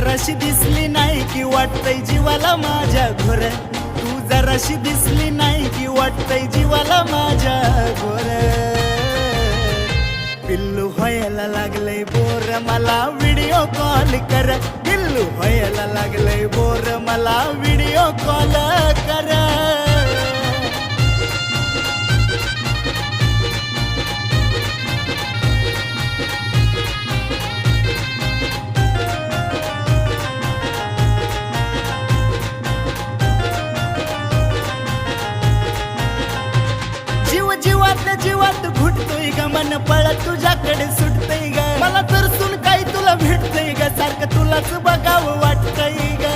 जराशी दिसली नाही की वाटतंय जीवाला माझ्या घोर, तू जराशी दिसली नाही की वाटतंय जीवाला माझ्या घोर. पिल्लू व्हायला लागलंय बोर मला व्हिडिओ कॉल कर, पिल्लू व्हायला लागलंय बोर मला व्हिडिओ कॉल कर. जीव जीवातल्या जीवात घुटतोय ग मन पळत तुझ्याकडे सुटतंय ग, मला तर सुन काही तुला भेटतंय ग, सारखं तुलाच बघावं वाटतंय ग.